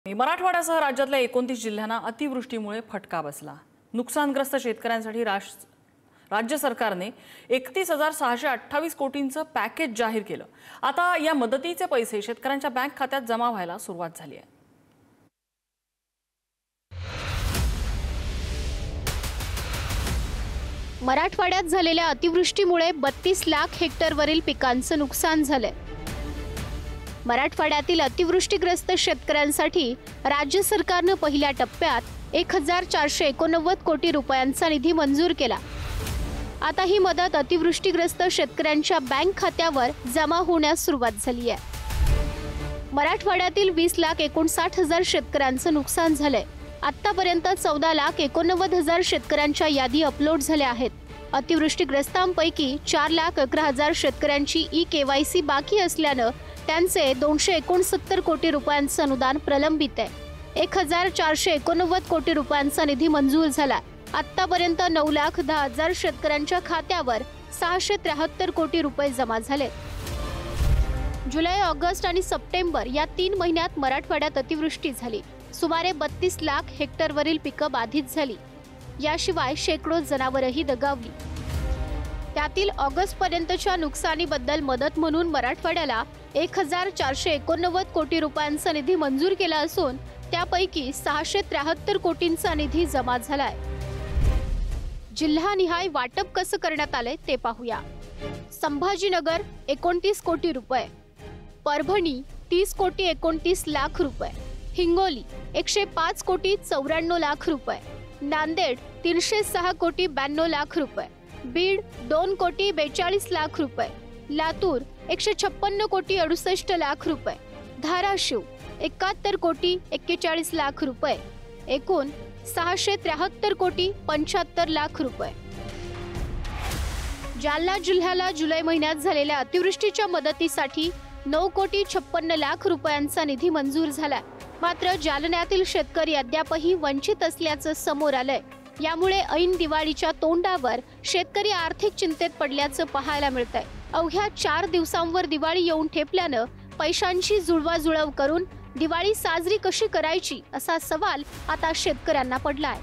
मराठवाड्यासह राज्यातल्या 29 जिल्ह्यांना अतिवृष्टीमुळे फटका बसला। नुकसानग्रस्त शेतकऱ्यांसाठी राज्य सरकारने 31,628 कोटींचं पॅकेज जाहीर केलं। आता या मदतीचे पैसे शेतकऱ्यांच्या बँक खात्यात जमा व्हायला सुरुवात झाली आहे। मराठवाड्यात झालेल्या अतिवृष्टीमुळे 32 लाख हेक्टरवरील पिकांचं नुकसान झालंय। मराठवाड्यातील अतिवृष्टीग्रस्त शेतकऱ्यांसाठी राज्य सरकारने पहिल्या टप्प्यात 1,489 कोटी रुपयांचा निधी मंजूर केला। आता ही मदत अतिवृष्टीग्रस्त शेतकऱ्यांच्या बँक खात्यावर जमा होण्यास सुरुवात झाली आहे। मराठवाड्यातील 20,59,000 शेतकऱ्यांचं नुकसान झालंय। आतापर्यंत 14,89,000 शेतकऱ्यांच्या यादी अपलोड झाल्या आहेत। अतिवृष्टीग्रस्तांपैकी 4,11,000 शेतकऱ्यांची ई-KYC बाकी असल्याने त्यांचे 269 कोटी रुपयांचं अनुदान प्रलंबित आहे। 1,489 कोटी रुपयांचा निधी मंजूर झाला। आतापर्यंत 9,10,000 शेतकऱ्यांच्या खात्यावर 673 कोटी रुपये जमा झाले। जुलै, ऑगस्ट आणि सप्टेंबर या 3 महिन्यात मराठवाड्यात अतिवृष्टी झाली। सुमारे 32 लाख हेक्टरवरील पिकं बाधित झाली। याशिवाय शेकडो जनावरही दगावली। त्यातील ऑगस्ट पर्यंतच्या नुकसानीबद्दल मदत म्हणून मराठवाड्याला 1,489 कोटी रुपयांचा निधी मंजूर केला असून त्यापैकी 673 कोटींचा निधी जमा झालाय। जिल्हानिहाय वाटप कसं करण्यात आलंय ते पाहूया। संभाजीनगर 29 कोटी रुपये, परभणी 30 कोटी 29 लाख रुपये, हिंगोली 105 कोटी 94 लाख रुपये, नांदेड 306 कोटी 92 लाख रुपये, बीड 2 कोटी 42 लाख रुपये, लातूर 156 कोटी 68 लाख रुपये, धाराशिव 71 कोटी 41 लाख रुपये, एकूण 673 कोटी 75 लाख रुपये। जालना जिल्ह्याला जुलै महिन्यात झालेल्या अतिवृष्टीच्या मदतीसाठी 9 कोटी 56 लाख रुपयांचा निधी मंजूर झाला। मात्र जालन्यातील शेतकरी अद्यापही वंचित असल्याचं समोर आलंय। यामुळे ऐन दिवाळीच्या तोंडावर शेतकरी आर्थिक चिंतेत पडल्याचं पाहायला मिळतंय। अवघ्या 4 दिवसांवर दिवाळी येऊन ठेपल्यानं पैशांची जुळवाजुळव करून दिवाळी साजरी कशी करायची असा सवाल आता शेतकऱ्यांना पडलाय।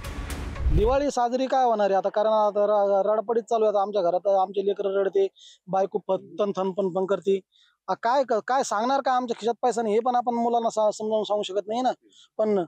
दिवाळी साजरी काय होणार आहे आता, कारण आता रडपडीत चालू आहे। आमच्या घरात आमचे लेकरं रडते, बायको थन पण करते। काय काय सांगणार का, आमच्या खिशात पैसा नाही हे पण आपण मुलांना समजावून सांगू शकत नाही ना। पण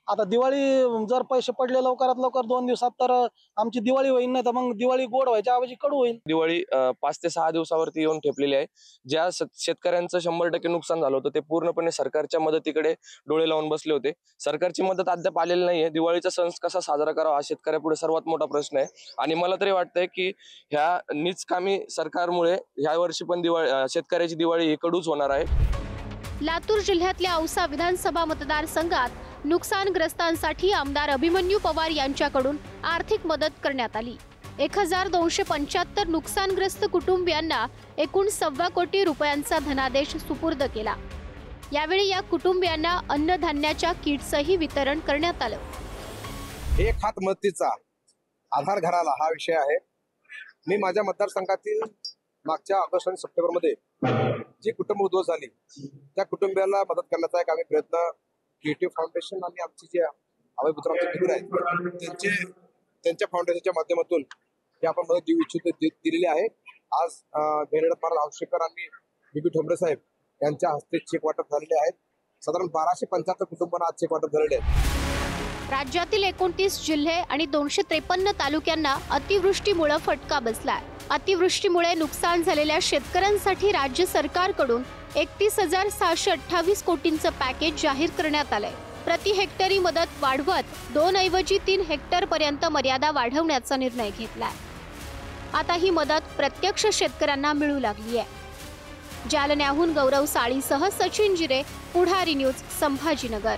आता दिवाळी जर पैसे पडले लवकरात लवकर 2 दिवसात तर आमची दिवाळी होईल, नाही तर मग दिवाळी गोड व्हायच्या ऐवजी कडू होईल। दिवाळी 5 ते 6 दिवसावरती येऊन ठेपलेली आहे। ज्या शेतकऱ्यांचं 100% नुकसान झालं होतं ते पूर्णपणे सरकारच्या मदतीकडे डोळे लावून बसले होते। सरकारची मदत अद्याप आलेली नाहीये। दिवाळीचा सण कसा साजरा करावा हा शेतकऱ्यापुढे सर्वात मोठा प्रश्न आहे आणि मला तरी वाटतंय की ह्या नीचकामी सरकारमुळे ह्या वर्षी पण शेतकऱ्याची दिवाळी ही कडूच होणार आहे। लातूर जिल्ह्यातल्या औसा विधानसभा मतदारसंघात नुकसानग्रस्तांसाठी आमदार अभिमन्यू पवार यांच्याकडून आर्थिक मदत करण्यात आली। 1,275 नुकसानग्रस्त कुटुंबियांना एकूण 1.25 कोटी रुपयांचा धनादेश सुपूर्द केला। यावेळी या कुटुंबियांना अन्नधान्याच्या किट्सही वितरण करण्यात आलं। एक हात मदतीचा आधार घराला हा विषय आहे। मी माझ्या मतदारसंघातील मागच्या ऑगस्ट आणि सप्टेंबरमध्ये जी कुटुंब उद्ध्वस्त झाली त्या कुटुंबियाला मदत करण्याचा एक आम्ही प्रयत्न क्रिएटिव्ह फाउंडेशन आणि आमची जे अभयपुत्रांचे मित्र आहेत त्यांच्या फाउंडेशनच्या माध्यमातून हे आपण मदत देऊ इच्छित दिलेली आहे। आज धैर्यनाथ महाराज औषधकर आणि बीबी ठोंबरे साहेब यांच्या हस्ते चेक वाटप झालेले आहेत। साधारण 1275 कुटुंबांना आज चेक वाटप झालेले आहेत। राज्यातील 29 जिल्हे आणि 253 तालुक्यांना अतिवृष्टीमुळे फटका बसलाय। अतिवृष्टीमुळे नुकसान झालेल्या शेतकऱ्यांसाठी राज्य सरकारकडून 31,628 कोटींचं पॅकेज जाहीर करण्यात आलंय। प्रति हेक्टरी मदत वाढवत 2 ऐवजी 3 हेक्टर पर्यंत मर्यादा वाढवण्याचा निर्णय घेतलाय। आता ही मदत प्रत्यक्ष शेतकऱ्यांना मिळू लागली आहे। जालन्याहून गौरव साळीसह सचिन जिरे, पुढारी न्यूज, संभाजीनगर।